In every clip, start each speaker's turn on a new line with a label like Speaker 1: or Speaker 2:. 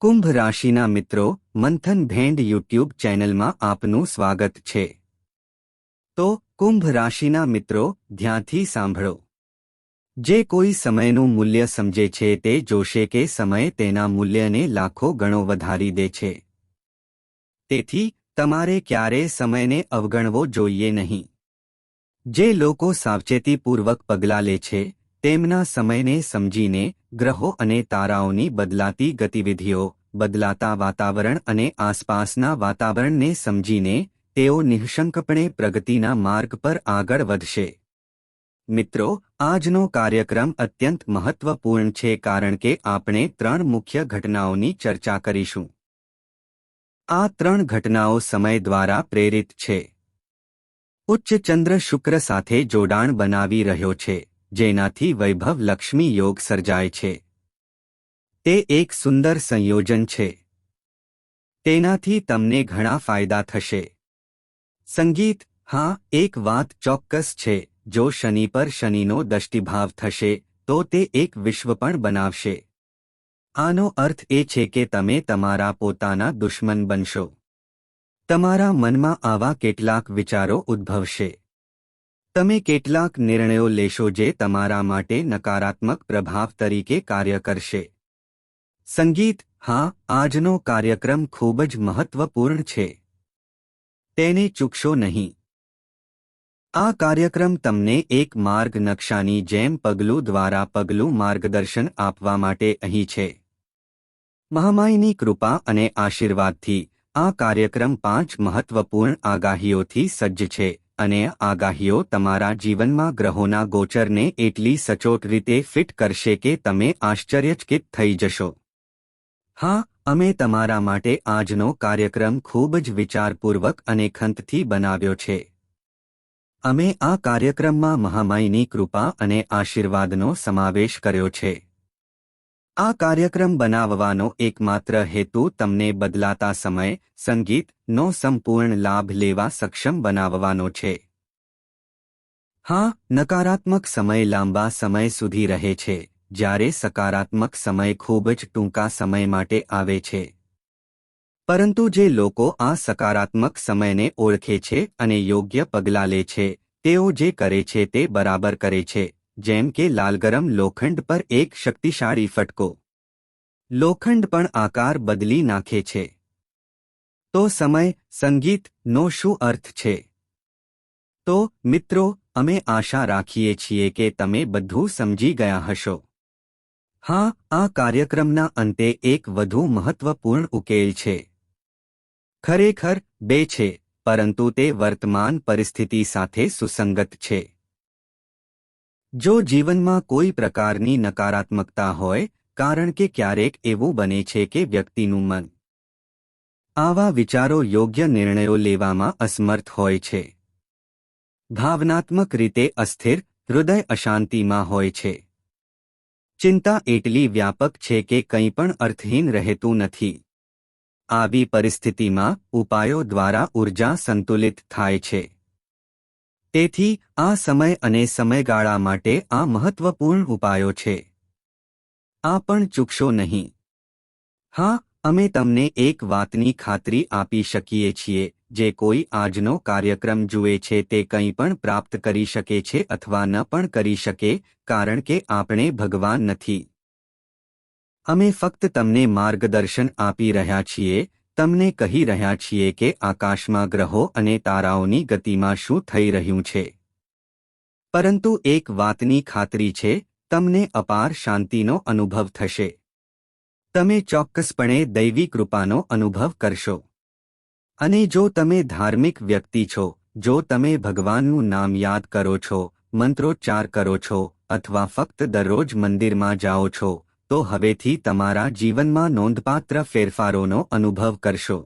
Speaker 1: કુંભ રાશિના મિત્રો, મંથન ભેંડ યુટ્યુબ ચેનલમાં આપનું સ્વાગત છે। તો કુંભ રાશિના મિત્રો, ધ્યાનથી સાંભળો। જે કોઈ સમયનું મૂલ્ય સમજે છે તે જોશે કે સમય તેના મૂલ્યને લાખો ગણો વધારી દે છે। તેથી તમારે ક્યારેય સમયને અવગણવો જોઈએ નહીં। જે લોકો સાવચેતીપૂર્વક પગલાં લે છે તેમના સમયને સમજીને, ગ્રહો અને તારાઓની બદલાતી ગતિવિધિઓ, બદલાતા વાતાવરણ અને આસપાસના વાતાવરણને સમજીને તેઓ નિઃશંકપણે પ્રગતિના માર્ગ પર આગળ વધશે। મિત્રો, આજનો કાર્યક્રમ અત્યંત મહત્વપૂર્ણ છે કારણ કે આપણે 3 મુખ્ય ઘટનાઓની ચર્ચા કરીશું। આ 3 ઘટનાઓ સમય દ્વારા પ્રેરિત છે। ઉચ્ચ ચંદ્ર શુક્ર સાથે જોડાણ બનાવી રહ્યો છે, જેનાથી વૈભવ લક્ષ્મી યોગ સર્જાય છે। તે એક સુંદર સંયોજન છે। તેનાથી તમને ઘણા ફાયદા થશે। સંગીત, હા, એક વાત ચોક્કસ છે, જો શનિ પર શનિનો દષ્ટિભાવ થશે તો તે એક વિશ્વ પણ બનાવશે। આનો અર્થ એ છે કે તમે તમારા પોતાના દુશ્મન બનશો। તમારા મનમાં આવા કેટલાક વિચારો ઉદ્ભવશે। તમે કેટલાક નિર્ણયો લેશો જે તમારા માટે નકારાત્મક પ્રભાવ તરીકે કાર્ય કરશે। સંગીત, હા, આજનો કાર્યક્રમ ખૂબ જ મહત્વપૂર્ણ છે। તેને ચૂકશો નહીં। આ કાર્યક્રમ તમને એક માર્ગ નકશાની જેમ પગલું દ્વારા પગલું માર્ગદર્શન આપવા માટે અહીં છે। મહામાયની કૃપા અને આશીર્વાદથી આ કાર્યક્રમ 5 મહત્વપૂર્ણ આગાહીઓથી સજ્જ છે અને આગાહીઓ તમારા જીવનમાં ગ્રહોના ગોચરને એટલી સચોટ રીતે ફિટ કરશે કે તમે આશ્ચર્યચકિત થઈ જશો। હા, અમે તમારા માટે આજનો કાર્યક્રમ ખૂબ જ વિચારપૂર્વક અને ખંતથી બનાવ્યો છે। અમે આ કાર્યક્રમમાં મહામાયની કૃપા અને આશીર્વાદનો સમાવેશ કર્યો છે। આ કાર્યક્રમ બનાવવાનો એકમાત્ર હેતુ તમને બદલાતા સમય, સંગીતનો સંપૂર્ણ લાભ લેવા સક્ષમ બનાવવાનો છે। હા, નકારાત્મક સમય લાંબા સમય સુધી રહે છે, જ્યારે સકારાત્મક સમય ખૂબ જ ટૂંકા સમય માટે આવે છે। પરંતુ જે લોકો આ સકારાત્મક સમયને ઓળખે છે અને યોગ્ય પગલાં લે છે, તેઓ જે કરે છે તે બરાબર કરે છે, જેમ કે લાલગરમ લોખંડ પર એક શક્તિશાળી ફટકો। લોખંડ પણ આકાર બદલી નાખે છે। તો સમય, સંગીતનો શું અર્થ છે? તો મિત્રો, અમે આશા રાખીએ છીએ કે તમે બધું સમજી ગયા હશો। હા, આ કાર્યક્રમના અંતે એક વધુ મહત્વપૂર્ણ ઉકેલ છે। ખરેખર 2 છે, પરંતુ તે વર્તમાન પરિસ્થિતિ સાથે સુસંગત છે। જો જીવનમાં કોઈ પ્રકારની નકારાત્મકતા હોય, કારણ કે ક્યારેક એવું બને છે કે વ્યક્તિનું મન આવા વિચારો યોગ્ય નિર્ણયો લેવામાં અસમર્થ હોય છે। ભાવનાત્મક રીતે અસ્થિર, હૃદય અશાંતિમાં હોય છે। ચિંતા એટલી વ્યાપક છે કે કંઈ પણ અર્થહીન રહેતું નથી। આવી પરિસ્થિતિમાં ઉપાયો દ્વારા ઊર્જા સંતુલિત થાય છે। તેથી આ સમય અને સમયગાળા માટે આ મહત્વપૂર્ણ ઉપાયો છે। આ પણ ચૂકશો નહીં। હા, અમે તમને એક વાતની ખાતરી આપી શકીએ છીએ, જે કોઈ આજનો કાર્યક્રમ જુએ છે તે કંઈ પણ પ્રાપ્ત કરી શકે છે અથવા ન પણ કરી શકે, કારણ કે આપણે ભગવાન નથી। અમે ફક્ત તમને માર્ગદર્શન આપી રહ્યા છીએ, તમને કહી રહ્યા છીએ કે આકાશમાં ગ્રહો અને તારાઓની ગતિમાં શું થઈ રહ્યું છે। પરંતુ એક વાતની ખાતરી છે, તમને અપાર શાંતિનો અનુભવ થશે। તમે ચોક્કસપણે દૈવી કૃપાનો અનુભવ કરશો। અને જો તમે ધાર્મિક વ્યક્તિ છો, જો તમે ભગવાનનું નામ યાદ કરો છો, મંત્રોચ્ચાર કરો છો, અથવા ફક્ત દરરોજ મંદિરમાં જાઓ છો, તો હવેથી તમારા જીવનમાં નોંધપાત્ર ફેરફારોનો અનુભવ કરશો।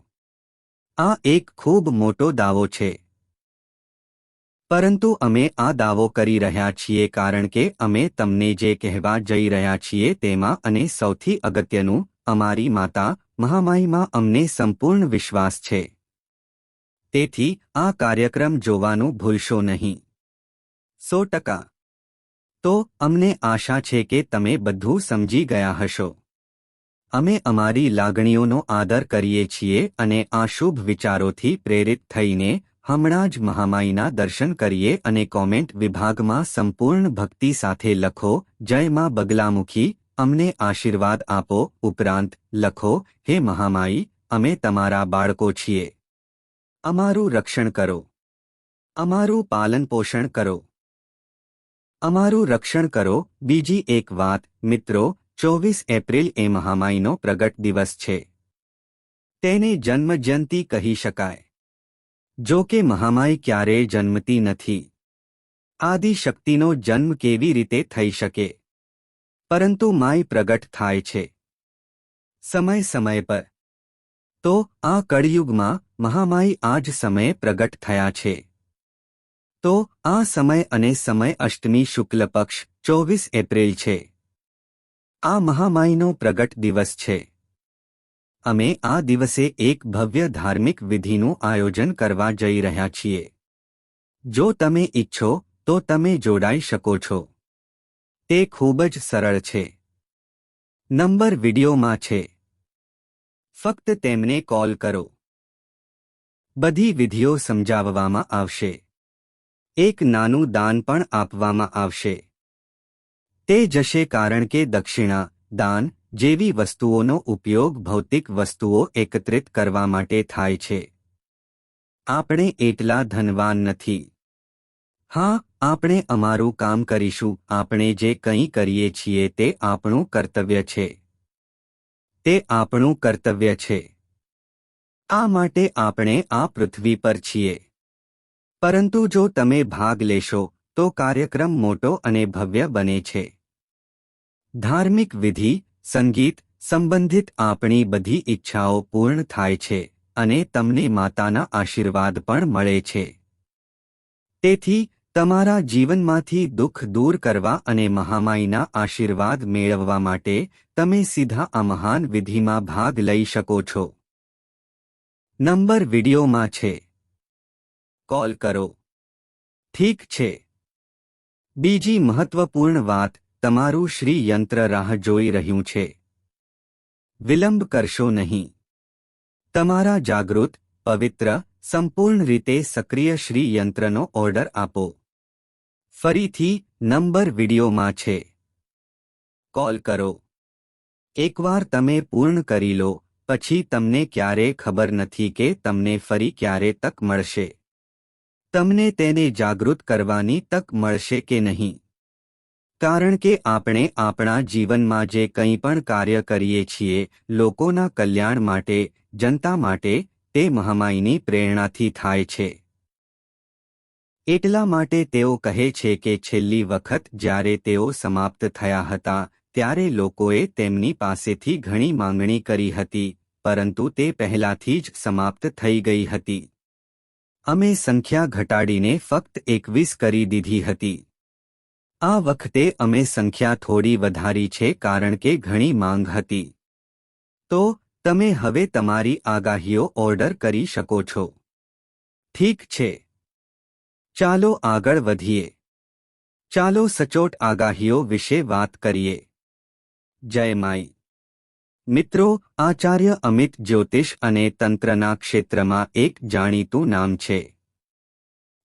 Speaker 1: આ એક ખૂબ મોટો દાવો છે। પરંતુ અમે આ દાવો કરી રહ્યા છીએ કારણ કે અમે તમને જે કહેવા જઈ રહ્યા છીએ તેમાં અને સૌથી અગત્યનું, અમારી માતા મહામાયમાં અમને સંપૂર્ણ વિશ્વાસ છે। તેથી આ કાર્યક્રમ જોવાનું ભૂલશો નહીં। 100%। તો અમને આશા છે કે તમે બધું સમજી ગયા હશો। અમે અમારી લાગણીઓનો આદર કરીએ છીએ અને આ શુભ વિચારોથી પ્રેરિત થઈને હમણાં જ મહામાઈના દર્શન કરીએ અને કોમેન્ટ વિભાગમાં સંપૂર્ણ ભક્તિ સાથે લખો, જય માં બગલામુખી, અમને આશીર્વાદ આપો. ઉપરાંત લખો, હે મહામાઈ, અમે તમારા બાળકો છીએ. અમારું રક્ષણ કરો. અમારું પાલન પોષણ કરો. અમારું રક્ષણ કરો. બીજી એક વાત, મિત્રો, 24 એપ્રિલ એ મહામાઈનો પ્રગટ દિવસ છે. તેને જન્મજયંતિ કહી શકાય. જો કે મહામાઈ ક્યારેય જન્મતી નથી. આદિશક્તિનો જન્મ કેવી રીતે થઈ શકે? પરંતુ માઈ પ્રગટ થાય છે સમય સમય પર. તો આ કળિયુગમાં મહામાઈ આ જ સમયે પ્રગટ થયા છે. તો આ સમય અને સમય અષ્ટમી શુક્લ પક્ષ 24 એપ્રિલ છે. આ મહામાઈનો પ્રગટ દિવસ છે. અમે આ દિવસે એક ભવ્ય ધાર્મિક વિધિનું આયોજન કરવા જઈ રહ્યા છીએ. જો તમે ઈચ્છો તો તમે જોડાઈ શકો છો. તે ખૂબ જ સરળ છે. નંબર વિડીયોમાં છે. ફક્ત તેમને કોલ કરો. બધી વિધિઓ સમજાવવામાં આવશે. એક નાનું દાન પણ આપવામાં આવશે. તે જશે કારણ કે દક્ષિણા, દાન જેવી વસ્તુઓનો ઉપયોગ ભૌતિક વસ્તુઓ એકત્રિત કરવા માટે થાય છે. આપણે એટલા ધનવાન નથી. હા, આપણે અમારું કામ કરીશું. આપણે જે કંઈ કરીએ છીએ તે આપણું કર્તવ્ય છે. તે આપણું કર્તવ્ય છે. આ માટે આપણે આ પૃથ્વી પર છીએ. પરંતુ જો તમે ભાગ લેશો તો કાર્યક્રમ મોટો અને ભવ્ય બને છે. ધાર્મિક વિધિ, સંગીત સંબંધિત આપણી બધી ઈચ્છાઓ પૂર્ણ થાય છે અને તમને માતાના આશીર્વાદ પણ મળે છે. તેથી તમારા જીવનમાંથી દુઃખ દૂર કરવા અને મહામાઈના આશીર્વાદ મેળવવા માટે તમે સીધા આ મહાન વિધિમાં ભાગ લઈ શકો છો. નંબર વિડીયોમાં છે. કોલ કરો. ઠીક છે. બીજી મહત્વપૂર્ણ વાત, તમારું શ્રી યંત્ર રાહ જોઈ રહ્યું છે. વિલંબ કરશો નહીં. તમારા જાગૃત, પવિત્ર, સંપૂર્ણ રીતે સક્રિય શ્રી યંત્રનો ઓર્ડર આપો. ફરીથી નંબર વિડીયોમાં છે. કોલ કરો. એકવાર તમે પૂર્ણ કરી લો પછી તમને ક્યારેય ખબર નથી કે તમને ફરી ક્યારે તક મળશે. તમને તેને જાગૃત કરવાની તક મળશે કે નહીં. કારણ કે આપણે આપણા જીવનમાં જે કંઈ પણ કાર્ય કરીએ છીએ લોકોના કલ્યાણ માટે, જનતા માટે, તે મહામાઈની પ્રેરણાથી થાય છે. એટલા માટે તેઓ કહે છે કે છેલ્લી વખત જ્યારે તેઓ સમાપ્ત થયા હતા ત્યારે લોકોએ તેમની પાસેથી ઘણી માંગણી કરી હતી, પરંતુ તે પહેલાથી જ સમાપ્ત થઈ ગઈ હતી. અમે સંખ્યા ઘટાડીને ફક્ત 21 કરી દીધી હતી. આ વખતે અમે સંખ્યા થોડી વધારી છે કારણ કે ઘણી માંગ હતી. તો તમે હવે તમારી આગાહીઓ ઓર્ડર કરી શકો છો. ઠીક છે. ચાલો આગળ વધીએ. ચાલો સચોટ આગાહીઓ વિશે વાત કરીએ. જય માઈ. મિત્રો, આચાર્ય અમિત જ્યોતિષ અને તંત્રના ક્ષેત્રમાં એક જાણીતું નામ છે.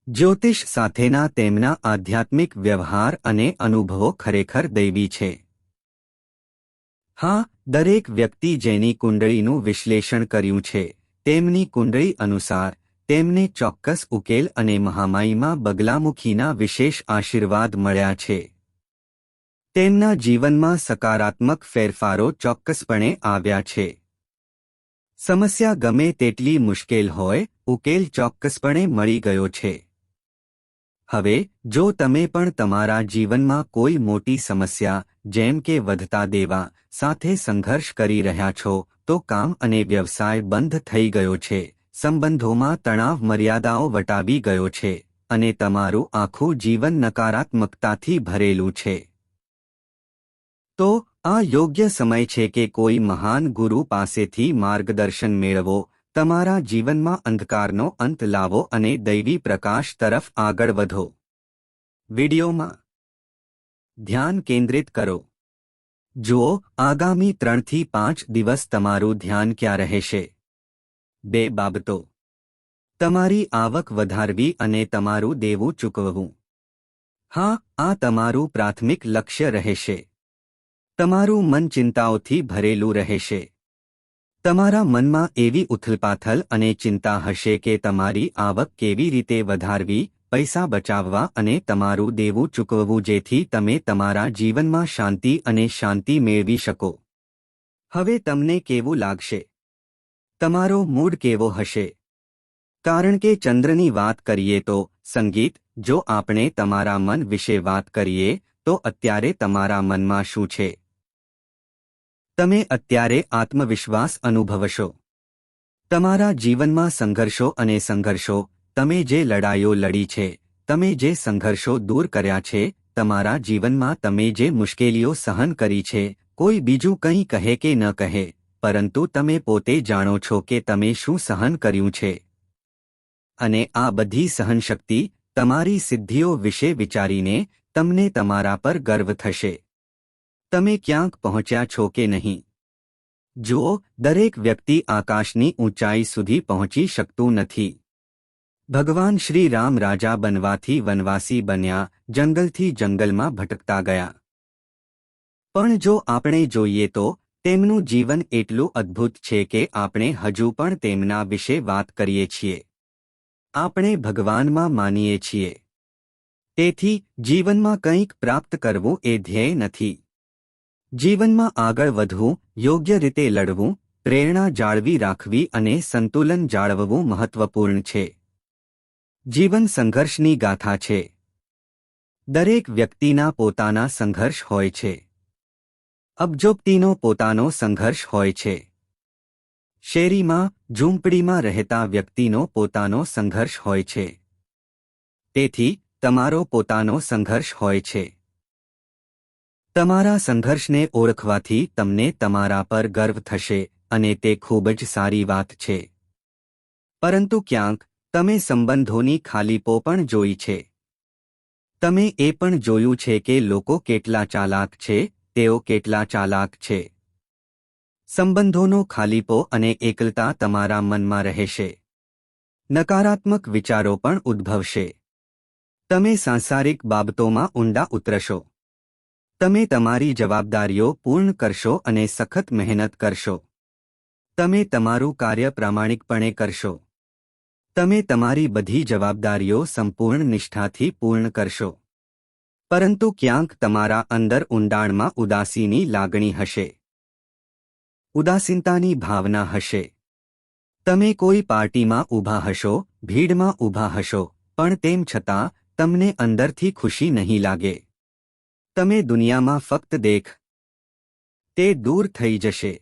Speaker 1: જ્યોતિષ સાથેના તેમના આધ્યાત્મિક વ્યવહાર અને અનુભવો ખરેખર દૈવી છે. હા, દરેક વ્યક્તિ જેની કુંડળીનું વિશ્લેષણ કર્યું છે તેમની કુંડળી અનુસાર તેમને ચોક્કસ ઉકેલ અને મહામાઈમાં બગલામુખીના વિશેષ આશીર્વાદ મળ્યા છે. તેમના જીવનમાં સકારાત્મક ફેરફારો ચોક્કસપણે આવ્યા છે. સમસ્યા ગમે તેટલી મુશ્કેલ હોય, ઉકેલ ચોક્કસપણે મળી ગયો છે. હવે જો તમે પણ તમારા જીવનમાં કોઈ મોટી સમસ્યા જેમ કે વધતા દેવા સાથે સંઘર્ષ કરી રહ્યા છો તો કામ અને વ્યવસાય બંધ થઈ ગયો છે, સંબંધોમાં તણાવ મર્યાદાઓ વટાવી ગયો છે અને તમારું આખું જીવન નકારાત્મકતાથી ભરેલું છે, તો આ યોગ્ય સમય છે કે કોઈ મહાન ગુરુ પાસેથી માર્ગદર્શન મેળવો, તમારા જીવનમાં અંધકારનો અંત લાવો અને દૈવી પ્રકાશ તરફ આગળ વધો. વિડીયોમાં ધ્યાન કેન્દ્રિત કરો. જુઓ, આગામી 3 થી 5 દિવસ તમારું ધ્યાન ક્યાં રહેશે? 2 બાબતો. તમારી આવક વધારવી અને તમારું દેવું ચૂકવવું. હા, આ તમારું પ્રાથમિક લક્ષ્ય રહેશે. તમારું મન ચિંતાઓથી ભરેલું રહેશે. તમારા મનમાં એવી ઉથલપાથલ અને ચિંતા હશે કે તમારી આવક કેવી રીતે વધારવી, પૈસા બચાવવા અને તમારું દેવું ચૂકવવું જેથી તમે તમારા જીવનમાં શાંતિ મેળવી શકો. હવે તમને કેવું લાગશે? તમારો મૂડ કેવો હશે? કારણ કે ચંદ્રની વાત કરીએ તો સંગીત, જો આપણે તમારા મન વિશે વાત કરીએ તો અત્યારે તમારા મનમાં શું છે? તમે અત્યારે આત્મવિશ્વાસ અનુભવશો. તમારા જીવનમાં સંઘર્ષો, તમે જે લડાઈઓ લડી છે, તમે જે સંઘર્ષો દૂર કર્યા છે, તમારા જીવનમાં તમે જે મુશ્કેલીઓ સહન કરી છે, કોઈ બીજું કંઈ કહે કે ન કહે, પરંતુ તમે પોતે જાણો છો કે તમે શું સહન કર્યું છે. અને આ બધી સહનશક્તિ, તમારી સિદ્ધિઓ વિશે વિચારીને તમને તમારા પર ગર્વ થશે. તમે ક્યાંક પહોંચ્યા છો કે નહીં? જુઓ, દરેક વ્યક્તિ આકાશની ઊંચાઈ સુધી પહોંચી શકતું નથી. ભગવાન શ્રી રામ રાજા બનવાથી વનવાસી બન્યા, જંગલથી જંગલમાં ભટકતા ગયા. પણ જો આપણે જોઈએ તો તેમનું જીવન એટલું અદ્ભુત છે કે આપણે હજુ પણ તેમના વિશે વાત કરીએ છીએ. આપણે ભગવાનમાં માનીએ છીએ. તેથી જીવનમાં કંઈક પ્રાપ્ત કરવું એ ધ્યેય નથી. જીવનમાં આગળ વધવું, યોગ્ય રીતે લડવું, પ્રેરણા જાળવી રાખવી અને સંતુલન જાળવવું મહત્વપૂર્ણ છે. જીવન સંઘર્ષની ગાથા છે. દરેક વ્યક્તિના પોતાના સંઘર્ષ હોય છે. અબજોપતિનો પોતાનો સંઘર્ષ હોય છે. શેરીમાં, ઝૂંપડીમાં રહેતા વ્યક્તિનો પોતાનો સંઘર્ષ હોય છે. તેથી તમારો પોતાનો સંઘર્ષ હોય છે. તમારા સંઘર્ષને ઓળખવાથી તમને તમારા પર ગર્વ થશે અને તે ખૂબ જ સારી વાત છે. પરંતુ ક્યાંક તમે સંબંધોની ખાલીપો પણ જોઈ છે. તમે એ પણ જોયું છે કે લોકો કેટલા ચાલાક છે, તેઓ કેટલા ચાલાક છે. સંબંધોનો ખાલીપો અને એકલતા તમારા મનમાં રહેશે. નકારાત્મક વિચારો પણ ઉદ્ભવશે. તમે સાંસારિક બાબતોમાં ઊંડા ઉતરશો. તમે તમારી જવાબદારીઓ પૂર્ણ કરશો અને સખત મહેનત કરશો. તમે તમારું કાર્ય પ્રામાણિકપણે કરશો. તમે તમારી બધી જવાબદારીઓ સંપૂર્ણ નિષ્ઠાથી પૂર્ણ કરશો. પરંતુ ક્યાંક તમારા અંદર ઊંડાણમાં ઉદાસીની લાગણી હશે. ઉદાસીનતાની ભાવના હશે. તમે કોઈ પાર્ટીમાં ઊભા હશો, ભીડમાં ઊભા હશો, પણ તેમ છતાં તમને અંદરથી ખુશી નહીં લાગે. તમે દુનિયામાં ફક્ત દેખ. તે દૂર થઈ જશે.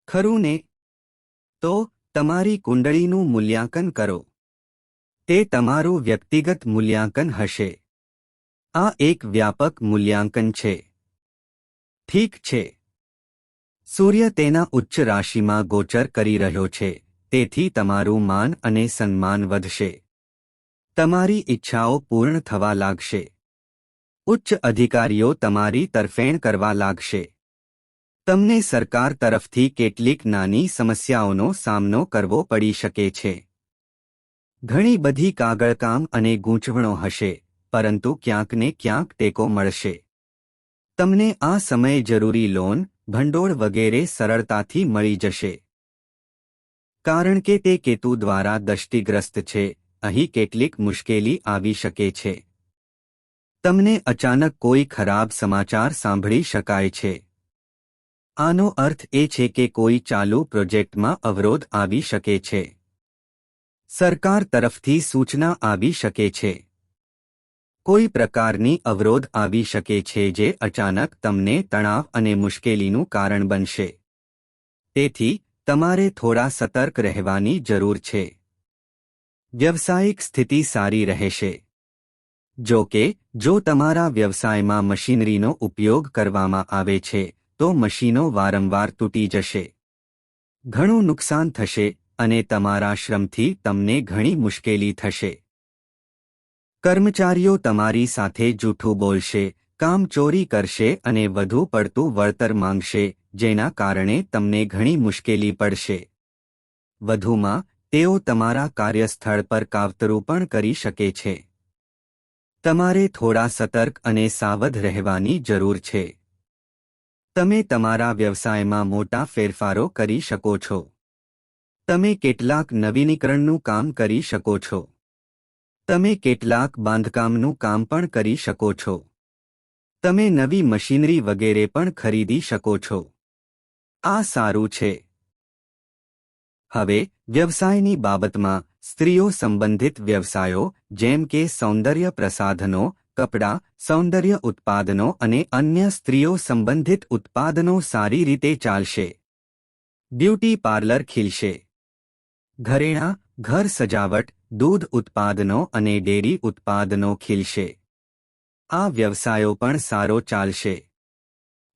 Speaker 1: ખરું ને? તો તમારી કુંડળીનું મૂલ્યાંકન કરો. તે તમારું વ્યક્તિગત મૂલ્યાંકન હશે. આ એક વ્યાપક મૂલ્યાંકન છે. ઠીક છે. સૂર્ય તેના ઉચ્ચ રાશિમાં ગોચર કરી રહ્યો છે, તેથી તમારું માન અને સન્માન વધશે. તમારી ઈચ્છાઓ પૂર્ણ થવા લાગશે. ઉચ્ચ અધિકારીઓ તમારી તરફેણ કરવા લાગશે. તમને સરકાર તરફથી કેટલીક નાની સમસ્યાઓનો સામનો કરવો પડી શકે છે. ઘણી બધી કાગળકામ અને ગૂંચવણો હશે, પરંતુ ક્યાંક ને ક્યાંક ટેકો મળશે. તમને આ સમયે જરૂરી લોન, ભંડોળ વગેરે સરળતાથી મળી જશે. કારણ કે તે કેતુ દ્વારા દષ્ટિગ્રસ્ત છે, અહીં કેટલીક મુશ્કેલી આવી શકે છે. તમને અચાનક કોઈ ખરાબ સમાચાર સાંભળી શકાય છે. આનો અર્થ એ છે કે કોઈ ચાલુ પ્રોજેક્ટમાં અવરોધ આવી શકે છે. સરકાર તરફથી સૂચના આવી શકે છે. કોઈ પ્રકારની અવરોધ આવી શકે છે જે અચાનક તમને તણાવ અને મુશ્કેલીનું કારણ બનશે. તેથી તમારે થોડા સતર્ક રહેવાની જરૂર છે. વ્યવસાયિક સ્થિતિ સારી રહેશે. જો કે, જો તમારા વ્યવસાયમાં મશીનરીનો ઉપયોગ કરવામાં આવે છે, તો મશીનો વારંવાર તૂટી જશે. ઘણું નુકસાન થશે અને તમારા શ્રમથી તમને ઘણી મુશ્કેલી થશે. કર્મચારીઓ તમારી સાથે જૂઠું બોલશે, કામ ચોરી કરશે અને વધુ પડતું વળતર માંગશે, જેના કારણે તમને ઘણી મુશ્કેલી પડશે. વધુમાં તેઓ તમારા કાર્યસ્થળ પર કાવતરું પણ કરી શકે છે. તમારે થોડા સતર્ક અને સાવધ રહેવાની જરૂર છે. તમે તમારા વ્યવસાયમાં મોટા ફેરફારો કરી શકો છો. તમે કેટલાક નવીનીકરણનું કામ કરી શકો છો. તમે કેટલાક બાંધકામનું કામ પણ કરી શકો છો. તમે નવી મશીનરી વગેરે પણ ખરીદી શકો છો. આ સારું છે. હવે વ્યવસાયની બાબતમાં સ્ત્રીઓ સંબંધિત વ્યવસાયો જેમ કે સૌંદર્ય પ્રસાધનો, કપડાં, સૌંદર્ય ઉત્પાદનો અને અન્ય સ્ત્રીઓ સંબંધિત ઉત્પાદનો સારી રીતે ચાલશે. બ્યુટી પાર્લર ખીલશે. ઘરેણાં, ઘર સજાવટ, દૂધ ઉત્પાદનો અને ડેરી ઉત્પાદનો ખીલશે. આ વ્યવસાયો પણ સારો ચાલશે.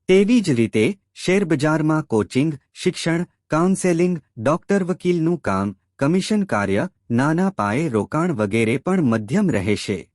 Speaker 1: તેવી જ રીતે શેરબજારમાં કોચિંગ, શિક્ષણ, કાઉન્સેલિંગ, ડોક્ટર, વકીલનું કામ, કમિશન કાર્ય, નાના પાયે રોકાણ વગેરે પણ મધ્યમ રહેશે.